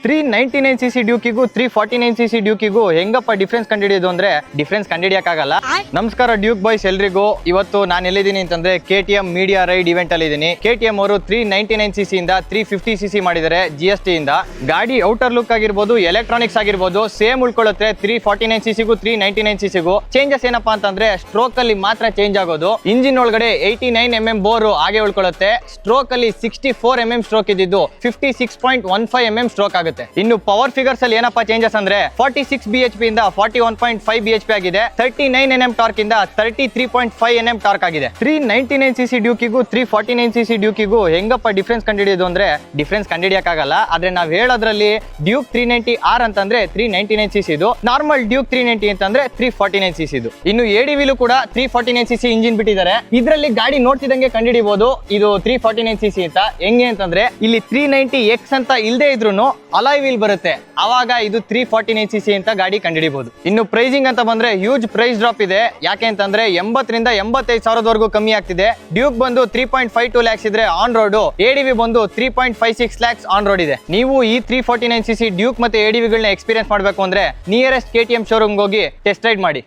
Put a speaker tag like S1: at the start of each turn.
S1: 399cc ಡ್ಯೂಕಿಗೂ 349cc ಡ್ಯೂಕಿಗೂ ಹೆಂಗಪ್ಪ difference ಕಂಡಿಡಿಯೋದು ಅಂದ್ರೆ difference ಕಂಡಿಡಿಯಕ್ಕಾಗಲ್ಲ. ನಮಸ್ಕಾರ ಡ್ಯೂಕ್ ಬಾಯ್ಸ್ ಎಲ್ರಿಗೂ. ಇವತ್ತು ನಾನು ಎಲ್ಲಿದ್ದೀನಿ ಅಂತಂದ್ರೆ KTM ಮೀಡಿಯಾ ರೈಡ್ ಇವೆಂಟ್ ಅಲ್ಲಿ ಇದ್ದೀನಿ. KTM ಅವರು 399cc ಇಂದ 350cc ಮಾಡಿದ್ದಾರೆ GST ಇಂದ. ಗಾಡಿ ಔಟರ್ ಲುಕ್ ಆಗಿರ್ಬೋದು, ಎಲೆಕ್ಟ್ರಾನಿಕ್ಸ್ ಆಗಿರ್ಬೋದು ಸೇಮ್ ಉಳ್ಕೊಳ್ಳುತ್ತೆ. 349cc ಗೂ 399cc ಚೇಂಜಸ್ ಏನಪ್ಪಾ ಅಂತಂದ್ರೆ ಸ್ಟ್ರೋಕ್ ಅಲ್ಲಿ ಮಾತ್ರ ಚೇಂಜ್ ಆಗೋದು. ಇಂಜಿನ್ ಒಳಗಡೆ 89mm ಬೋರ್ ಹಾಗೆ ಉಳ್ಕೊಳ್ಳುತ್ತೆ. ಸ್ಟ್ರೋಕ್ ಅಲ್ಲಿ 64mm ಸ್ಟ್ರೋಕ್ ಇದ್ದಿದ್ದು 56.15mm ಸ್ಟ್ರೋಕ್ ಆಗುತ್ತೆ. ಇನ್ನು ಪವರ್ ಫಿಗರ್ಸ್ ಅಲ್ಲಿ ಏನಪ್ಪಾ ಚೇಂಜಸ್ ಅಂದ್ರೆ 46 bhp ಇಂದ 41.5 bhp ಆಗಿದೆ. 39 Nm ಟಾರ್ಕ್ ಇಂದ 33.5 Nm ಟಾರ್ಕ್ ಆಗಿದೆ. 399cc ಡ್ಯೂಕಿಗೂ 349cc ಡ್ಯೂಕಿಗೂ ಹೆಂಗಪ್ಪ ಡಿಫ್ರೆನ್ಸ್ ಕಂಡಿಡಿಯೋದು ಅಂದ್ರೆ ಡಿಫ್ರೆನ್ಸ್ ಕಂಡಿಡಿಯಕ್ಕಾಗಲ್ಲ. ಆದ್ರೆ ನಾವ್ ಹೇಳೋದ್ರಲ್ಲಿ ಡ್ಯೂಕ್ 390R ಅಂತಂದ್ರೆ 399cc ಇದು, ನಾರ್ಮಲ್ ಡ್ಯೂಕ್ 390 ಅಂತಂದ್ರೆ 349cc ಇದು. ಇನ್ನು ADV ಕೂಡ 349cc ಇಂಜಿನ್ ಬಿಟ್ಟಿದ್ದಾರೆ. ಇದರಲ್ಲಿ ಗಾಡಿ ನೋಡ್ತಿದಂಗೆ ಕಂಡಿಡಿಬಹುದು ಇದು 349cc ಅಂತ. ಹೆಂಗೆ ಅಂತಂದ್ರೆ ಇಲ್ಲಿ 390X ಅಂತ ಇಲ್ದೇ ಇದ್ರೂ ಅಲಾಯ್ ವೀಲ್ ಬರುತ್ತೆ, ಅವಾಗ ಇದು 349cc ಅಂತ ಗಾಡಿ ಕಂಡಿಡಿಬಹುದು. ಇನ್ನು ಪ್ರೈಸಿಂಗ್ ಅಂತ ಬಂದ್ರೆ ಹ್ಯೂಜ್ ಪ್ರೈಸ್ ಡ್ರಾಪ್ ಇದೆ. ಯಾಕೆ ಅಂತಂದ್ರೆ 80 ರಿಂದ 85 ಸಾವಿರದವರೆಗೂ ಕಮ್ಮಿ ಆಗ್ತಿದೆ. ಡ್ಯೂಕ್ ಬಂದು 3.52 lakhs ಇದ್ರೆ ಆನ್ ರೋಡ್, ADV ಬಂದು 3.56 lakhs ಆನ್ ರೋಡ್ ಇದೆ. ನೀವು ಈ 349cc ಡ್ಯೂಕ್ ಮತ್ತೆ ADV ಗಳನ್ನ ಎಕ್ಸ್ಪೀರಿಯನ್ಸ್ ಮಾಡಬೇಕು ಅಂದ್ರೆ ನಿಯರೆಸ್ಟ್ KTM ಶೋರೂಮ್ ಹೋಗಿ ಟೆಸ್ಟ್ ರೈಡ್ ಮಾಡಿ.